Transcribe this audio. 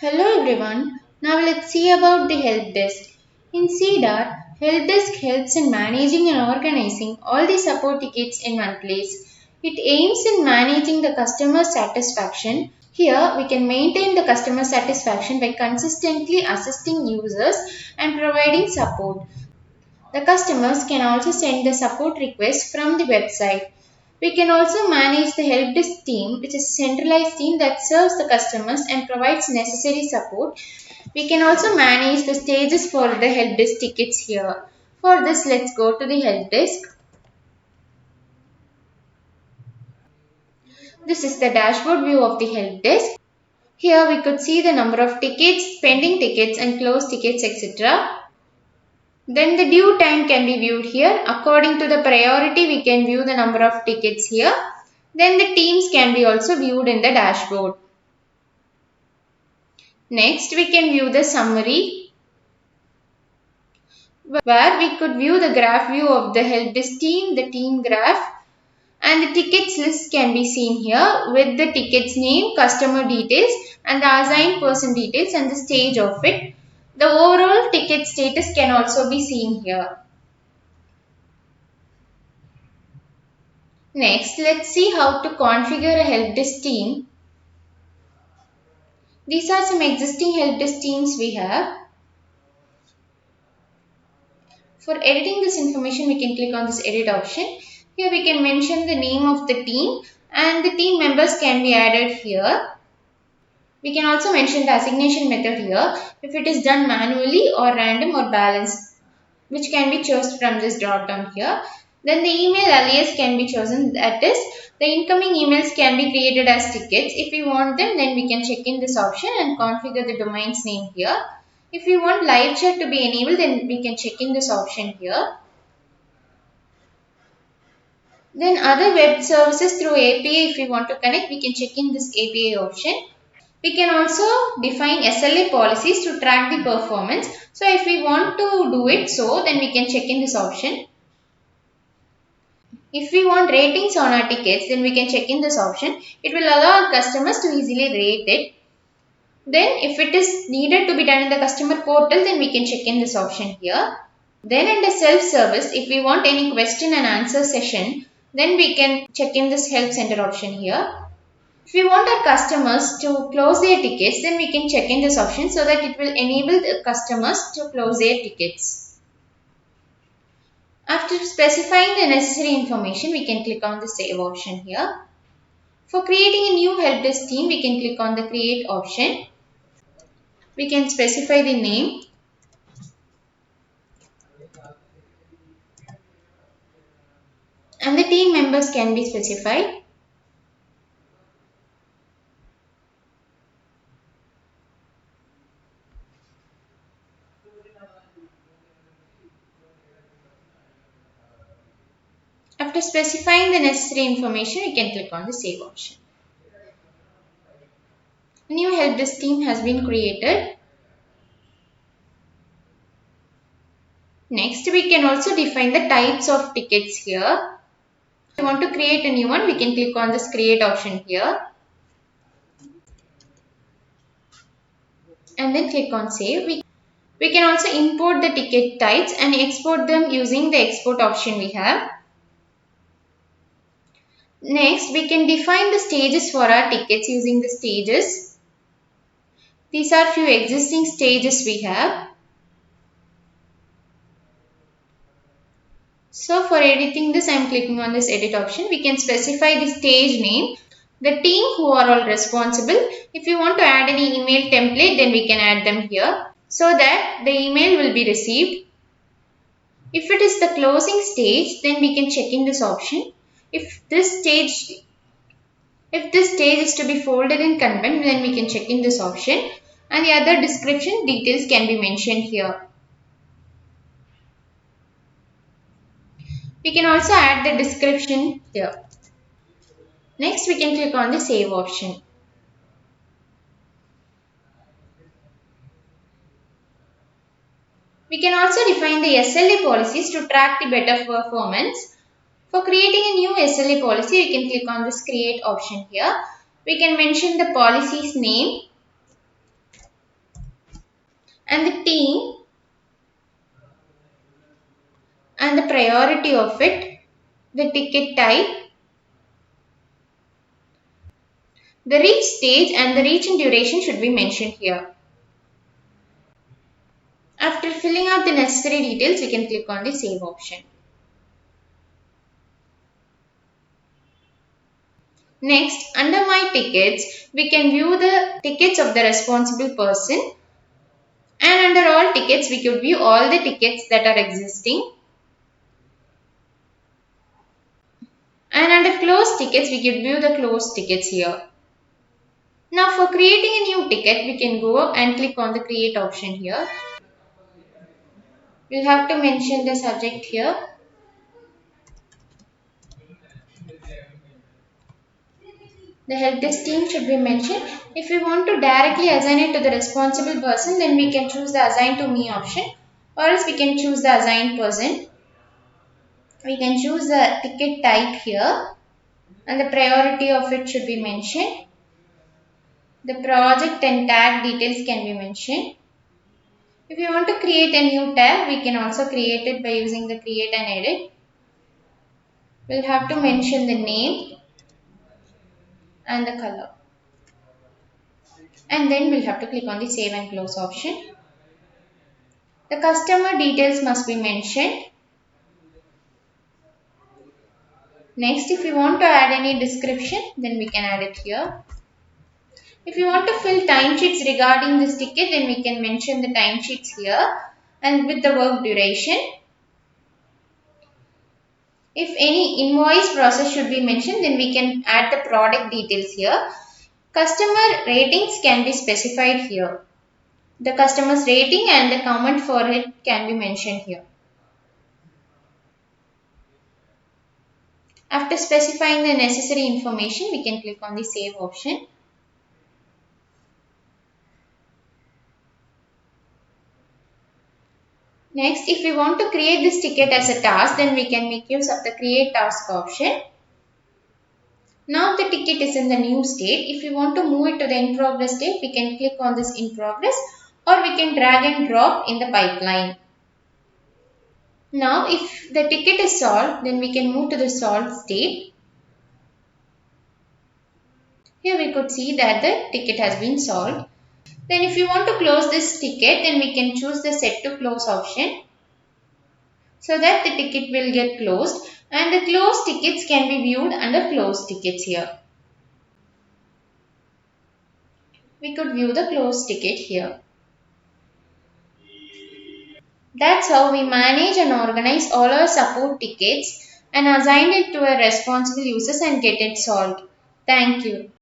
Hello everyone. Now let's see about the help desk. In CDAR, help desk helps in managing and organizing all the support tickets in one place. It aims in managing the customer satisfaction. Here we can maintain the customer satisfaction by consistently assisting users and providing support. The customers can also send the support requests from the website. We can also manage the help desk team, which is a centralized team that serves the customers and provides necessary support. We can also manage the stages for the help desk tickets here. For this, let's go to the help desk. This is the dashboard view of the help desk. Here we could see the number of tickets, pending tickets and closed tickets, etc. Then the due time can be viewed here. According to the priority, we can view the number of tickets here. Then the teams can be also viewed in the dashboard. Next, we can view the summary, where we could view the graph view of the help desk team, the team graph, and the tickets list can be seen here with the tickets name, customer details, and the assigned person details and the stage of it. The overall ticket status can also be seen here. Next, let's see how to configure a help desk team. These are some existing help desk teams we have. For editing this information, we can click on this edit option. Here we can mention the name of the team and the team members can be added here. We can also mention the assignation method here, if it is done manually or random or balanced, which can be chosen from this drop down here. Then the email alias can be chosen, that is, the incoming emails can be created as tickets. If we want them, then we can check in this option and configure the domain's name here. If we want live chat to be enabled, then we can check in this option here. Then other web services through API, if we want to connect, we can check in this API option. We can also define SLA policies to track the performance. So if we want to do it so, then we can check in this option. If we want ratings on our tickets, then we can check in this option. It will allow our customers to easily rate it. Then if it is needed to be done in the customer portal, then we can check in this option here. Then under self-service, if we want any question and answer session, then we can check in this help center option here. If we want our customers to close their tickets, then we can check in this option so that it will enable the customers to close their tickets. After specifying the necessary information, we can click on the save option here. For creating a new help desk team, we can click on the create option. We can specify the name. And the team members can be specified. After specifying the necessary information, we can click on the save option. A new help desk team has been created. Next, we can also define the types of tickets here. If we want to create a new one, we can click on this create option here. And then click on save. We can also import the ticket types and export them using the export option we have. Next, we can define the stages for our tickets using the stages. These are few existing stages we have. So for editing this, I am clicking on this edit option. We can specify the stage name, the team who are all responsible. If you want to add any email template, then we can add them here so that the email will be received. If it is the closing stage, then we can check in this option. If this stage is to be folded in content, then we can check in this option. And the other description details can be mentioned here. We can also add the description here. Next, we can click on the save option. We can also define the SLA policies to track the better performance. For creating a new SLA policy, we can click on this create option here. We can mention the policy's name. and the team and the priority of it, the ticket type, the reach stage and the reach and duration should be mentioned here. After filling out the necessary details, we can click on the save option. Next, under my tickets, we can view the tickets of the responsible person, and under all tickets, we could view all the tickets that are existing, and under closed tickets, we could view the closed tickets here. Now for creating a new ticket, we can go up and click on the create option here. We'll have to mention the subject here. The help desk team should be mentioned. If we want to directly assign it to the responsible person, then we can choose the assign to me option, or else we can choose the assigned person. We can choose the ticket type here, and the priority of it should be mentioned. The project and tag details can be mentioned. If you want to create a new tab, we can also create it by using the create and edit. We'll have to mention the name and the color. And then we'll have to click on the save and close option. The customer details must be mentioned. Next, if we want to add any description, then we can add it here. If you want to fill timesheets regarding this ticket, then we can mention the timesheets here and with the work duration. If any invoice process should be mentioned, then we can add the product details here. Customer ratings can be specified here. The customer's rating and the comment for it can be mentioned here. After specifying the necessary information, we can click on the save option. Next, if we want to create this ticket as a task, then we can make use of the create task option. Now the ticket is in the new state. If we want to move it to the in progress state, we can click on this in progress, or we can drag and drop in the pipeline. Now if the ticket is solved, then we can move to the solved state. Here we could see that the ticket has been solved. Then if you want to close this ticket, then we can choose the set to close option, so that the ticket will get closed, and the closed tickets can be viewed under closed tickets here. We could view the closed ticket here. That's how we manage and organize all our support tickets and assign it to our responsible users and get it solved. Thank you.